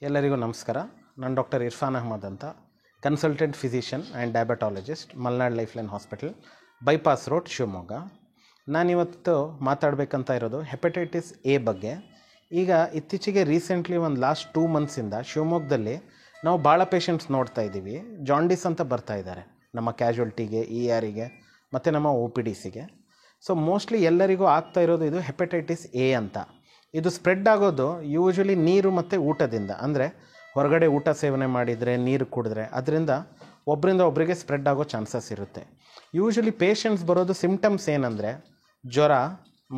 ಎಲ್ಲರಿಗೂ ನಮಸ್ಕಾರ. ನಾನು ಡಾಕ್ಟರ್ ಇರ್ಫಾನ್ ಅಹಮದ್ ಅಂತ, consultant physician and diabetologist, Malnad lifeline hospital, bypass road, Shivamogga. ನಾನಿವತ್ತು ಮಾತಾಡಬೇಕಂತ ಇರೋದು ಹೆಪಟೈಟಿಸ್ ಎ ಬಗ್ಗೆ. ಈಗ ಇತ್ತೀಚೆಗೆ ರೀಸೆಂಟ್ಲಿ ಒಂದು ಲಾಸ್ಟ್ 2 ಮಂತ್ಸಿಂದ ಶಿವಮೊಗ್ಗದಲ್ಲಿ ನಾವು ಭಾಳ ಪೇಷಂಟ್ಸ್ ನೋಡ್ತಾ ಇದ್ದೀವಿ. ಜಾಂಡಿಸ್ ಅಂತ ಬರ್ತಾ ಇದ್ದಾರೆ ನಮ್ಮ ಕ್ಯಾಶುವಲ್ಟಿಗೆ, ERಗೆ ಮತ್ತು ನಮ್ಮ OPDCಗೆ. ಸೊ ಮೋಸ್ಟ್ಲಿ ಎಲ್ಲರಿಗೂ ಆಗ್ತಾ ಇರೋದು ಇದು ಹೆಪಟೈಟಿಸ್ ಎ ಅಂತ. ಇದು ಸ್ಪ್ರೆಡ್ ಆಗೋದು ಯೂಶ್ವಲಿ ನೀರು ಮತ್ತು ಊಟದಿಂದ, ಅಂದರೆ ಹೊರಗಡೆ ಊಟ ಸೇವನೆ ಮಾಡಿದರೆ, ನೀರು ಕುಡಿದ್ರೆ, ಅದರಿಂದ ಒಬ್ಬರಿಂದ ಒಬ್ಬರಿಗೆ ಸ್ಪ್ರೆಡ್ ಆಗೋ ಚಾನ್ಸಸ್ ಇರುತ್ತೆ. ಯೂಶ್ವಲಿ ಪೇಷಂಟ್ಸ್ ಬರೋದು ಸಿಮ್ಟಮ್ಸ್ ಏನಂದರೆ ಜ್ವರ,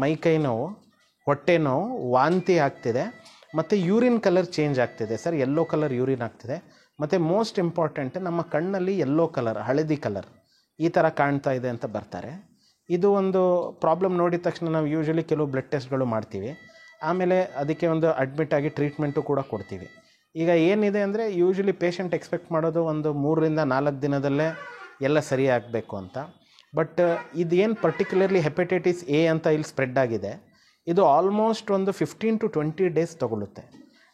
ಮೈಕೈ ನೋವು, ಹೊಟ್ಟೆ ನೋವು, ವಾಂತಿ ಆಗ್ತಿದೆ ಮತ್ತು ಯೂರಿನ್ ಕಲರ್ ಚೇಂಜ್ ಆಗ್ತಿದೆ ಸರ್, ಯೆಲ್ಲೋ ಕಲರ್ ಯೂರಿನ್ ಆಗ್ತಿದೆ. ಮತ್ತು ಮೋಸ್ಟ್ ಇಂಪಾರ್ಟೆಂಟ್, ನಮ್ಮ ಕಣ್ಣಲ್ಲಿ ಯೆಲ್ಲೋ ಕಲರ್, ಹಳದಿ ಕಲರ್ ಈ ಥರ ಕಾಣ್ತಾ ಇದೆ ಅಂತ ಬರ್ತಾರೆ. ಇದು ಒಂದು ಪ್ರಾಬ್ಲಮ್ ನೋಡಿದ ತಕ್ಷಣ ನಾವು ಯೂಶ್ವಲಿ ಕೆಲವು ಬ್ಲಡ್ ಟೆಸ್ಟ್ಗಳು ಮಾಡ್ತೀವಿ. ಆಮೇಲೆ ಅದಕ್ಕೆ ಒಂದು ಅಡ್ಮಿಟ್ ಆಗಿ ಟ್ರೀಟ್ಮೆಂಟು ಕೂಡ ಕೊಡ್ತೀವಿ. ಈಗ ಏನಿದೆ ಅಂದರೆ ಯೂಶ್ವಲಿ ಪೇಷಂಟ್ ಎಕ್ಸ್ಪೆಕ್ಟ್ ಮಾಡೋದು ಒಂದು 3 ರಿಂದ 4 ದಿನದಲ್ಲೇ ಎಲ್ಲ ಸರಿ ಆಗಬೇಕು ಅಂತ. ಬಟ್ ಇದೇನು ಪರ್ಟಿಕ್ಯುಲರ್ಲಿ ಹೆಪಟೈಟಿಸ್ ಎ ಅಂತ ಇಲ್ಲಿ ಸ್ಪ್ರೆಡ್ ಆಗಿದೆ, ಇದು ಆಲ್ಮೋಸ್ಟ್ ಒಂದು 15 to 20 ಡೇಸ್ ತೊಗೊಳುತ್ತೆ.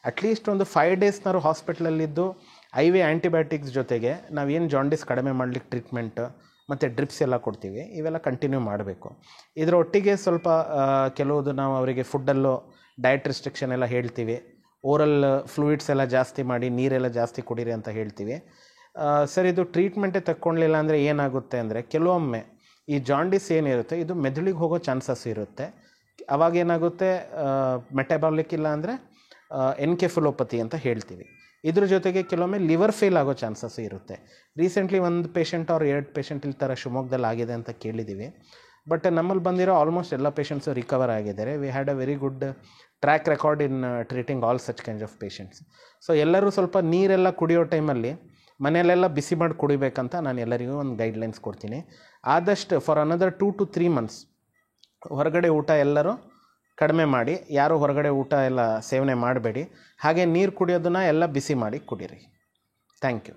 ಅಟ್ಲೀಸ್ಟ್ ಒಂದು 5 ಡೇಸ್ನಾರು ಹಾಸ್ಪಿಟ್ಲಲ್ಲಿದ್ದು IV ಆ್ಯಂಟಿಬಯೋಟಿಕ್ಸ್ ಜೊತೆಗೆ ನಾವೇನು ಜಾಂಡಿಸ್ ಕಡಿಮೆ ಮಾಡಲಿಕ್ಕೆ ಟ್ರೀಟ್ಮೆಂಟ್ ಮತ್ತು ಡ್ರಿಪ್ಸ್ ಎಲ್ಲ ಕೊಡ್ತೀವಿ, ಇವೆಲ್ಲ ಕಂಟಿನ್ಯೂ ಮಾಡಬೇಕು. ಇದರ ಒಟ್ಟಿಗೆ ಸ್ವಲ್ಪ ಕೆಲವುದು ನಾವು ಅವರಿಗೆ ಫುಡ್ಡಲ್ಲೂ ಡಯಟ್ ರಿಸ್ಟ್ರಿಕ್ಷನ್ ಎಲ್ಲ ಹೇಳ್ತೀವಿ. ಓರಲ್ ಫ್ಲೂಯಿಡ್ಸ್ ಎಲ್ಲ ಜಾಸ್ತಿ ಮಾಡಿ, ನೀರೆಲ್ಲ ಜಾಸ್ತಿ ಕುಡೀರಿ ಅಂತ ಹೇಳ್ತೀವಿ. ಸರ್, ಇದು ಟ್ರೀಟ್ಮೆಂಟೇ ತಕ್ಕೊಳ್ಳಿಲ್ಲ ಅಂದರೆ ಏನಾಗುತ್ತೆ ಅಂದರೆ, ಕೆಲವೊಮ್ಮೆ ಈ ಜಾಂಡಿಸ್ ಏನಿರುತ್ತೆ ಇದು ಮೆದುಳಿಗೆ ಹೋಗೋ ಚಾನ್ಸಸ್ ಇರುತ್ತೆ. ಅವಾಗೇನಾಗುತ್ತೆ, ಮೆಟಬಾಲಿಕ್ ಇಲ್ಲ ಅಂದರೆ ಎನ್ಕೆಫಲೋಪತಿ ಅಂತ ಹೇಳ್ತೀವಿ. ಇದ್ರ ಜೊತೆಗೆ ಕೆಲವೊಮ್ಮೆ ಲಿವರ್ ಫೇಲ್ ಆಗೋ ಚಾನ್ಸಸ್ ಇರುತ್ತೆ. ರೀಸೆಂಟ್ಲಿ ಒಂದು ಪೇಷಂಟ್ ಅವ್ರು 2 ಪೇಷಂಟ್ ಈ ಥರ ಶಿವಮೊಗ್ಗದಲ್ಲಿ ಆಗಿದೆ ಅಂತ ಕೇಳಿದ್ದೀವಿ. ಬಟ್ ನಮ್ಮಲ್ಲಿ ಬಂದಿರೋ ಆಲ್ಮೋಸ್ಟ್ ಎಲ್ಲ ಪೇಷಂಟ್ಸು ರಿಕವರ್ ಆಗಿದ್ದಾರೆ. We had a very good track record in treating all such kinds of patients. So ಎಲ್ಲರೂ ಸ್ವಲ್ಪ ನೀರೆಲ್ಲ ಕುಡಿಯೋ ಟೈಮಲ್ಲಿ ಮನೆಯಲ್ಲೆಲ್ಲ ಬಿಸಿ ಮಾಡಿ ಕುಡಿಬೇಕಂತ ನಾನು ಎಲ್ಲರಿಗೂ ಒಂದು ಗೈಡ್ಲೈನ್ಸ್ ಕೊಡ್ತೀನಿ. ಆದಷ್ಟು ಫಾರ್ ಅನದರ್ 2 to 3 ಮಂತ್ಸ್ ಹೊರಗಡೆ ಊಟ ಎಲ್ಲರೂ ಕಡಿಮೆ ಮಾಡಿ, ಯಾರೂ ಹೊರಗಡೆ ಊಟ ಎಲ್ಲ ಸೇವನೆ ಮಾಡಬೇಡಿ. ಹಾಗೆ ನೀರು ಕುಡಿಯೋದನ್ನು ಎಲ್ಲ ಬಿಸಿ ಮಾಡಿ ಕುಡೀರಿ. Thank you.